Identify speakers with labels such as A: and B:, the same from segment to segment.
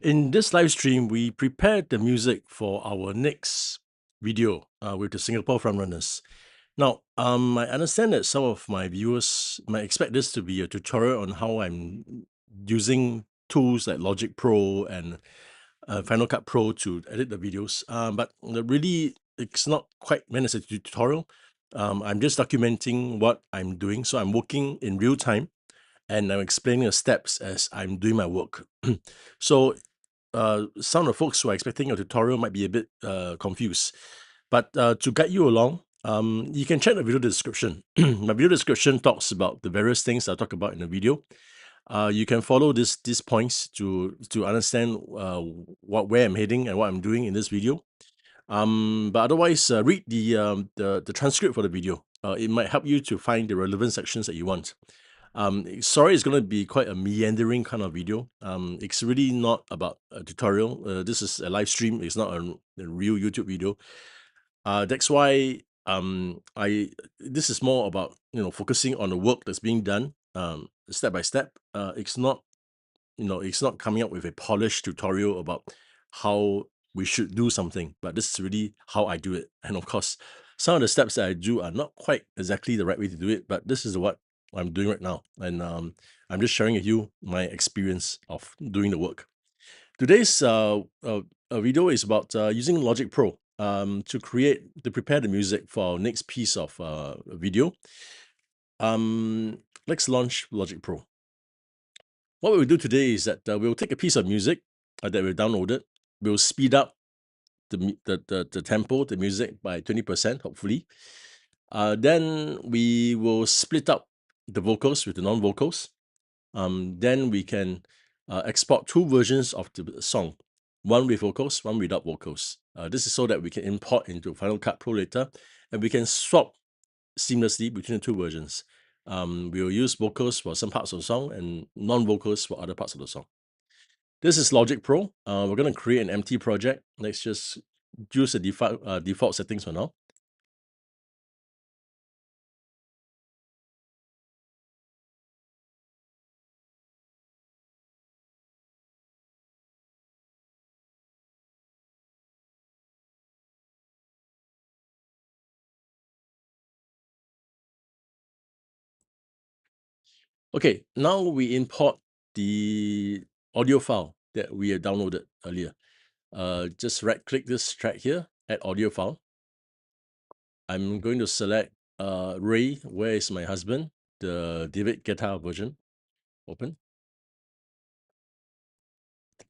A: In this live stream, we prepared the music for our next video with the Singapore frontrunners. Now, I understand that some of my viewers might expect this to be a tutorial on how I'm using tools like Logic Pro and Final Cut Pro to edit the videos. But really, it's not quite meant as a tutorial. I'm just documenting what I'm doing. So I'm working in real time and I'm explaining the steps as I'm doing my work. So some of the folks who are expecting a tutorial might be a bit confused. But to guide you along, you can check the video description. My video description talks about the various things I'll talk about in the video. You can follow these points to understand where I'm heading and what I'm doing in this video. But otherwise, read the transcript for the video. It might help you to find the relevant sections that you want. Sorry, it's going to be quite a meandering kind of video. It's really not about a tutorial. This is a live stream. It's not a real YouTube video. That's why this is more about focusing on the work that's being done step by step. It's not coming up with a polished tutorial about how we should do something, but this is really how I do it. And of course, some of the steps that I do are not quite exactly the right way to do it, but this is what I'm doing right now. And I'm just sharing with you my experience of doing the work. Today's video is about using Logic Pro to prepare the music for our next piece of video. Let's launch Logic Pro. What we'll do today is that we'll take a piece of music that we've downloaded. We'll speed up the tempo, the music by 20%, hopefully. Then we will split up the vocals with the non-vocals. Then we can export two versions of the song, one with vocals, one without vocals. This is so that we can import into Final Cut Pro later, and we can swap seamlessly between the two versions. We'll use vocals for some parts of the song and non-vocals for other parts of the song. This is Logic Pro. We're going to create an empty project. Let's just use the default settings for now. Okay, now we import the audio file that we had downloaded earlier. Just right-click this track here, add audio file. I'm going to select Ray, where is my husband, the David Guetta version, open.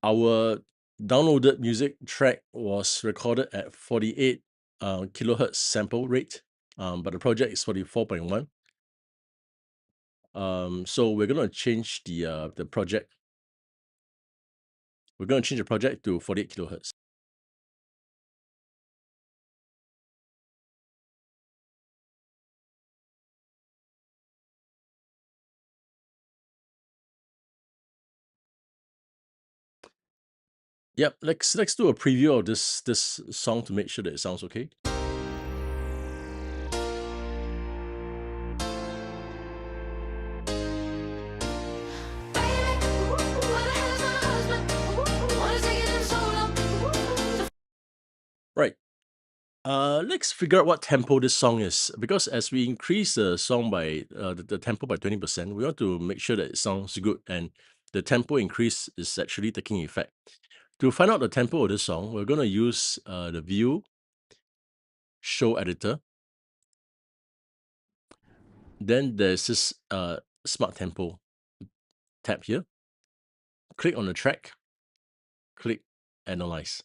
A: Our downloaded music track was recorded at 48 kilohertz sample rate, but the project is 44.1. So we're going to change the project. We're going to change the project to 48 kilohertz. Yep, let's do a preview of this song to make sure that it sounds okay. Right. Let's figure out what tempo this song is, because as we increase the song by the tempo by 20%, we want to make sure that it sounds good and the tempo increase is actually taking effect. To find out the tempo of this song, we're going to use the View Show Editor. Then there's this Smart Tempo tab here. Click on the track, click Analyze.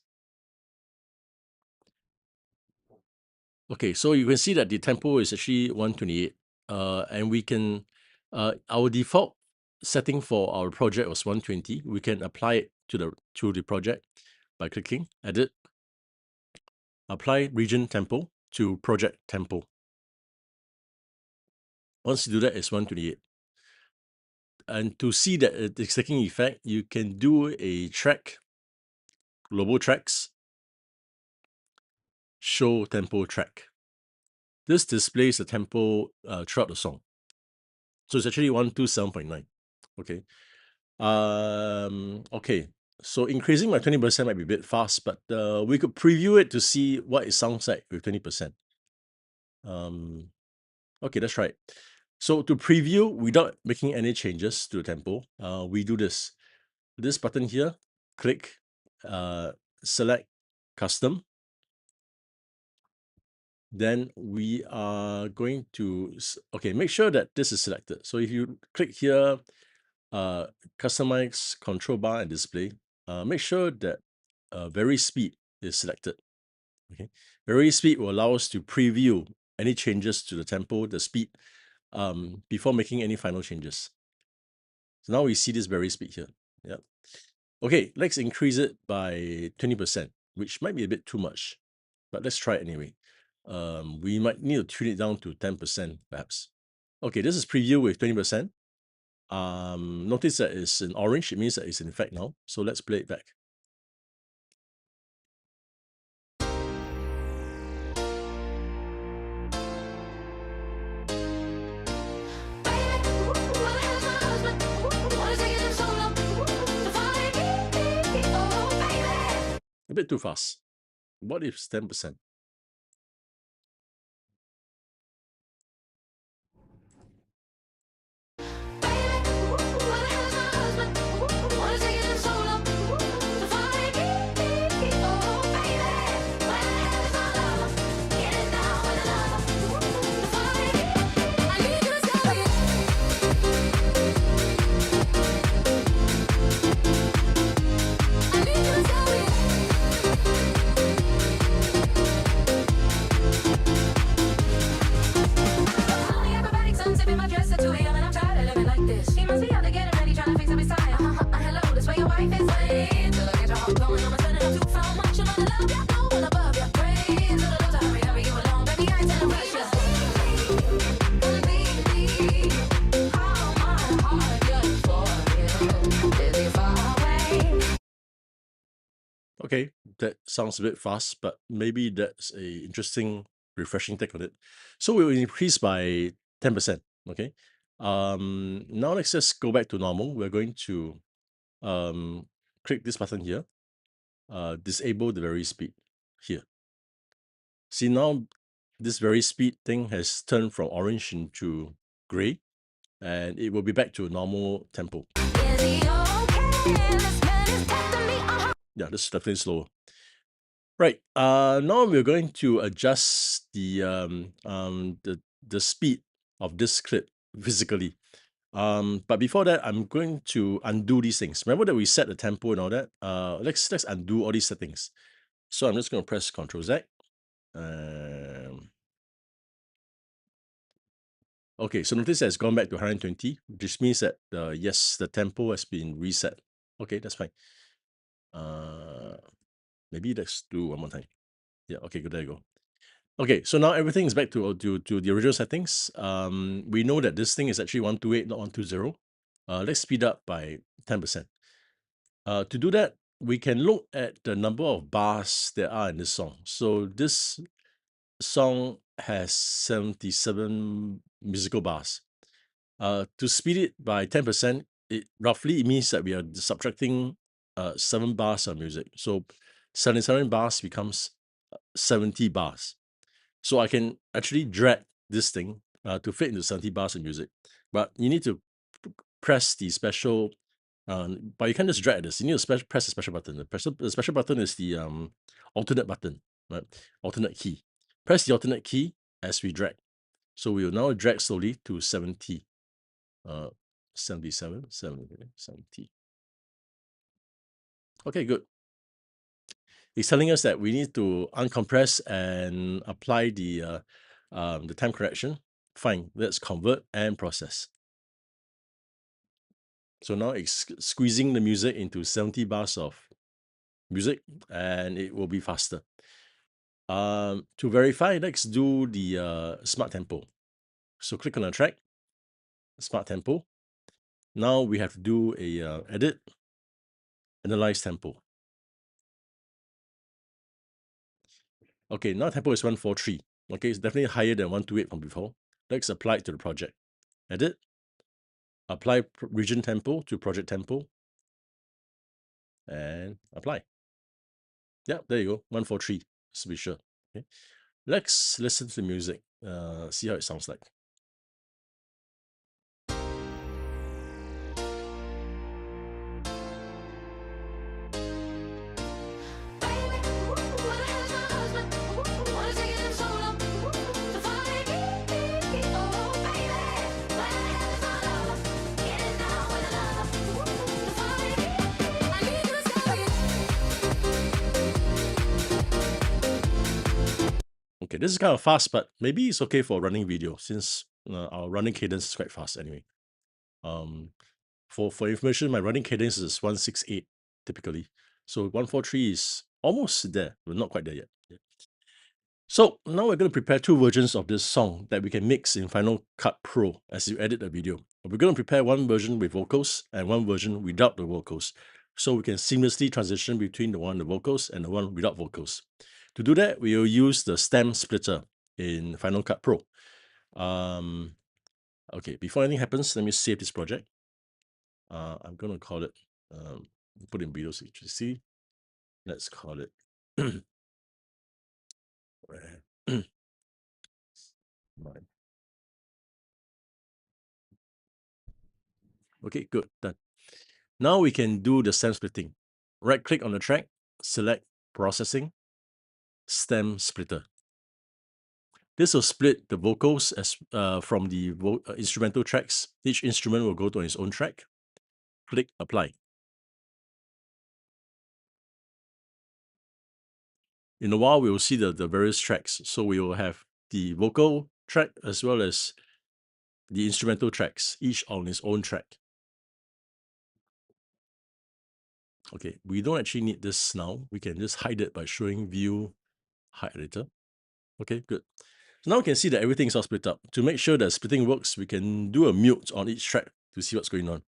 A: Okay, so you can see that the tempo is actually 128, and we can, our default setting for our project was 120. We can apply it to the project by clicking Edit, Apply Region Tempo to Project Tempo. Once you do that, it's 128. And to see that it's taking effect, you can do a track, Global Tracks, Show Tempo Track. This displays the tempo throughout the song. So it's actually 127.9. Okay. Okay. So increasing by 20% might be a bit fast, but we could preview it to see what it sounds like with 20%. Okay, let's try it. So to preview without making any changes to the tempo, we do this. This button here, click, select custom. Then we are going to, okay, make sure that this is selected. So if you click here, customize control bar and display, make sure that vary speed is selected. Okay, vary speed will allow us to preview any changes to the tempo, the speed, before making any final changes. So now we see this vary speed here. Yeah. Okay, let's increase it by 20%, which might be a bit too much, but let's try it anyway. We might need to tune it down to 10% perhaps. Okay, this is preview with 20%. Notice that it's in orange, it means that it's in effect now. So let's play it back. A bit too fast. What if it's 10%? Okay, that sounds a bit fast, but maybe that's a interesting, refreshing take on it. So we will increase by 10%. Okay. Now let's just go back to normal. We're going to click this button here, disable the vary speed here. See now this vary speed thing has turned from orange into gray, and it will be back to a normal tempo. Yeah, this is definitely slower. Right. Now we're going to adjust the speed of this clip physically. But before that, I'm going to undo these things. Remember that we set the tempo and all that. Let's undo all these settings. So I'm just going to press Ctrl Z. Okay, so notice that it's gone back to 120, which means that yes, the tempo has been reset. Okay, that's fine. Maybe let's do one more time. Yeah, okay, good, there you go. Okay, so now everything is back to the original settings. We know that this thing is actually 128, not 120. Let's speed up by 10%. To do that, we can look at the number of bars there are in this song. So this song has 77 musical bars. To speed it by 10%, it roughly means that we are subtracting 7 bars of music. So 77 bars becomes 70 bars. So I can actually drag this thing to fit into 70 bars of music. But you need to press the special, but you can't just drag this. You need to press the special button. The special button is the alternate button, right? Alternate key. Press the alternate key as we drag. So we will now drag slowly to 70. 77, 70. Okay, good. It's telling us that we need to uncompress and apply the time correction. Fine, let's convert and process. So now it's squeezing the music into 70 bars of music, and it will be faster. To verify, let's do the smart tempo. So click on the track, smart tempo. Now we have to do a edit, analyze tempo. Okay, now tempo is 143. Okay, it's definitely higher than 128 from before. Let's apply it to the project. Edit, apply region tempo to project tempo. and apply. Yeah, there you go. 143, just to be sure. Okay. Let's listen to the music, see how it sounds like. Okay, this is kind of fast, but maybe it's okay for a running video since our running cadence is quite fast anyway. For information, my running cadence is 168 typically. So 143 is almost there, but not quite there yet. Yeah. So now we're going to prepare two versions of this song that we can mix in Final Cut Pro as you edit the video. We're going to prepare one version with vocals and one version without the vocals, so we can seamlessly transition between the one with vocals and the one without vocals. To do that, we will use the stem splitter in Final Cut Pro. Okay, before anything happens, let me save this project. I'm going to call it, put in video so you can see. Let's call it Right. Okay, good, done. Now we can do the stem splitting. Right click on the track, select processing, stem splitter. This will split the vocals as from the instrumental tracks. Each instrument will go to its own track. Click apply. In a while, we will see the various tracks. So we will have the vocal track as well as the instrumental tracks, each on its own track. Okay, we don't actually need this now. We can just hide it by showing view hide editor. Okay, good. So now we can see that everything is all split up. To make sure that splitting works, we can do a mute on each track to see what's going on.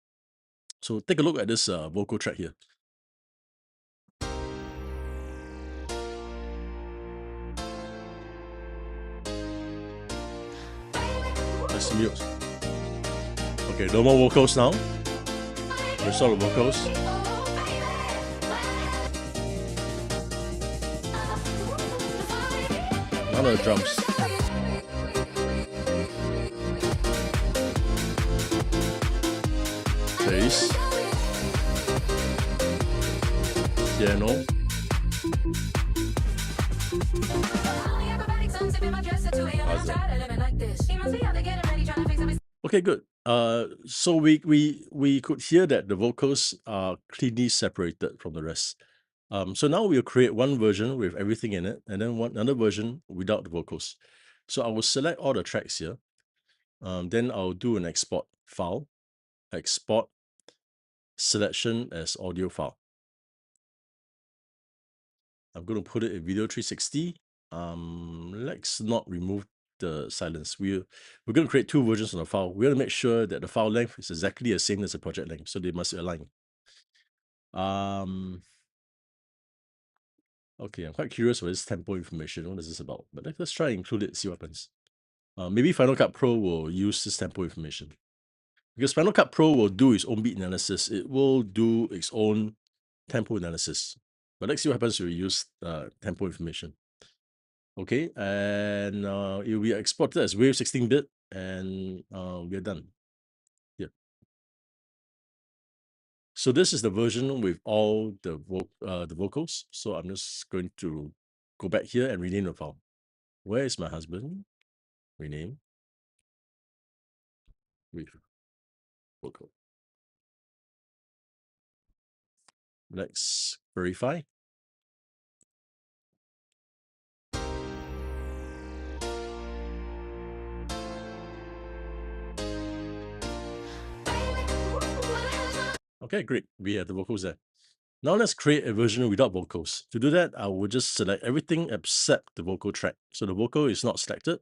A: So take a look at this vocal track here. Let's mute. Okay, no more vocals now. Restore the vocals. None of the drums. Bass. Piano. Okay, good. So we could hear that the vocals are cleanly separated from the rest. So now we'll create one version with everything in it, and then another version without the vocals. So I will select all the tracks here. Then I'll do an export file, export selection as audio file. I'm going to put it in Video 360. Let's not remove the silence. We're going to create two versions of the file. We're going to make sure that the file length is exactly the same as the project length, so they must align. Okay, I'm quite curious about this tempo information. What is this about? But let's try and include it, see what happens. Maybe Final Cut Pro will use this tempo information. Because Final Cut Pro will do its own beat analysis. It will do its own tempo analysis. But let's see what happens if we use tempo information. Okay, and it will be exported as Wave 16-bit, and we're done. Yeah. So this is the version with all the vocals. So I'm just going to go back here and rename the file. Where is my husband? Rename with vocal. Let's verify. Okay, great. We have the vocals there. Now let's create a version without vocals. To do that, I will just select everything except the vocal track. So the vocal is not selected.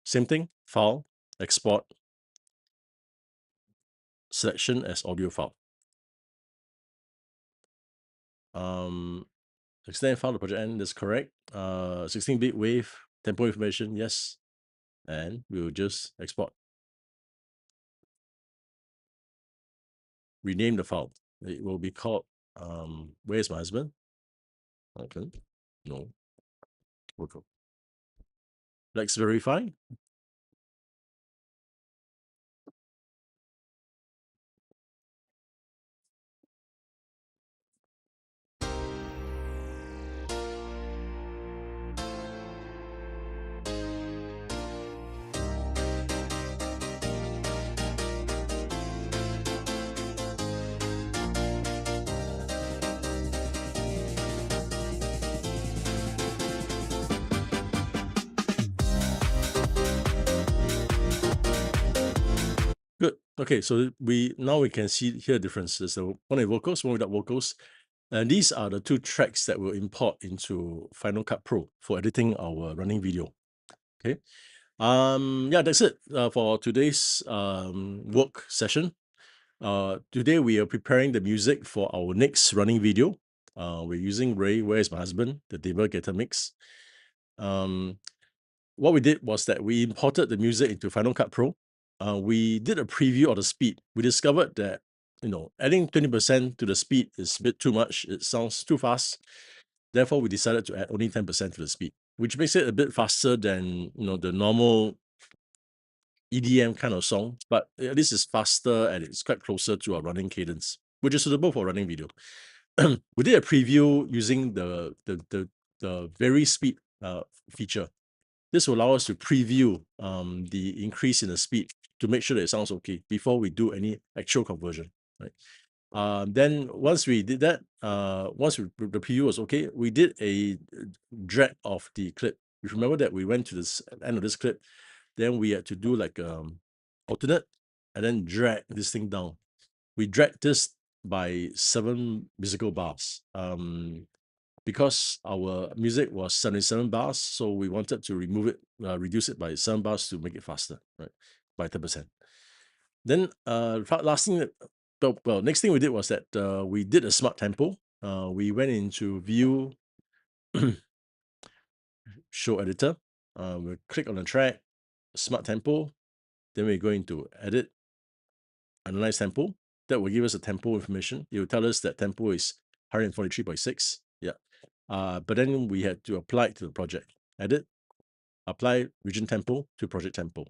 A: Same thing, file, export, selection as audio file. Extend file to project end, that's correct. 16-bit wave, tempo information, yes. And we'll just export. Rename the file. It will be called Where's my husband? Okay. No. Vocal. Let's verify. Good. Okay, so we can see here differences. So one with vocals, one without vocals. And these are the two tracks that we'll import into Final Cut Pro for editing our running video. Okay. Yeah, that's it for today's work session. Today we are preparing the music for our next running video. We're using Ray, Where's My Husband, the Deva Guitar Mix. What we did was that we imported the music into Final Cut Pro. We did a preview of the speed. We discovered that, adding 20% to the speed is a bit too much. It sounds too fast. Therefore, we decided to add only 10% to the speed, which makes it a bit faster than, the normal EDM kind of song, but at least it's faster and it's quite closer to our running cadence, which is suitable for running video. We did a preview using the very speed feature. This will allow us to preview the increase in the speed to make sure that it sounds okay before we do any actual conversion, right? Then once we did that, the preview was okay, we did a drag of the clip. You remember that we went to this end of this clip, then we had to do like alternate and then drag this thing down. We dragged this by 7 musical bars. Because our music was 77 bars, so we wanted to remove it, reduce it by 7 bars to make it faster, right? By 10%. Then last thing next thing we did was that we did a smart tempo. We went into view show editor. We'll click on the track, smart tempo. Then we go into edit, analyze tempo. That will give us a tempo information. It will tell us that tempo is 143.6. Yeah. But then we had to apply it to the project. Edit, apply region tempo to project tempo.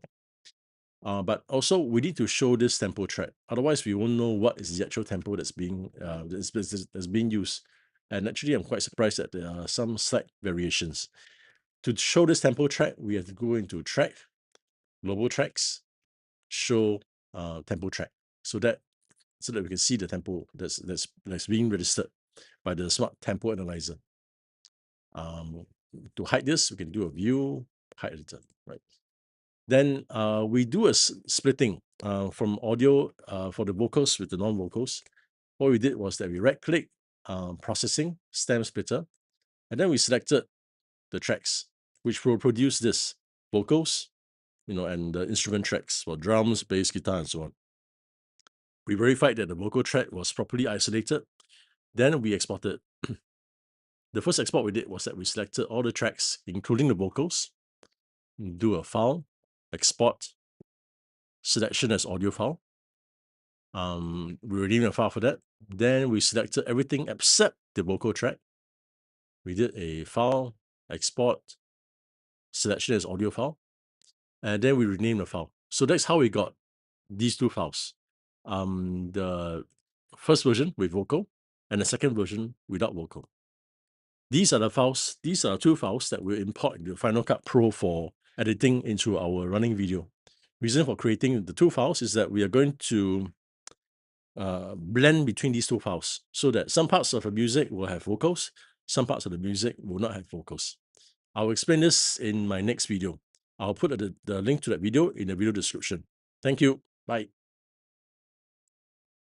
A: But also we need to show this tempo track. Otherwise, we won't know what is the actual tempo that's being used. And actually, I'm quite surprised that there are some slight variations. To show this tempo track, we have to go into track, global tracks, show tempo track, so that we can see the tempo that's being registered by the smart tempo analyzer. To hide this, we can do a view, hide editor, right? Then we do a splitting from audio for the vocals with the non-vocals. What we did was that we right-click, processing, stem splitter, and then we selected the tracks, which will produce this vocals, and the instrument tracks for drums, bass, guitar, and so on. We verified that the vocal track was properly isolated. Then we exported. The first export we did was that we selected all the tracks, including the vocals, do a file, export, selection as audio file. We renamed a file for that. Then we selected everything except the vocal track. We did a file, export, selection as audio file, and then we renamed the file. So that's how we got these two files. The first version with vocal and the second version without vocal. These are the files. These are two files that we'll import into Final Cut Pro for editing into our running video. Reason for creating the two files is that we are going to blend between these two files so that some parts of the music will have vocals, some parts of the music will not have vocals. I'll explain this in my next video. I'll put the link to that video in the video description. Thank you. Bye.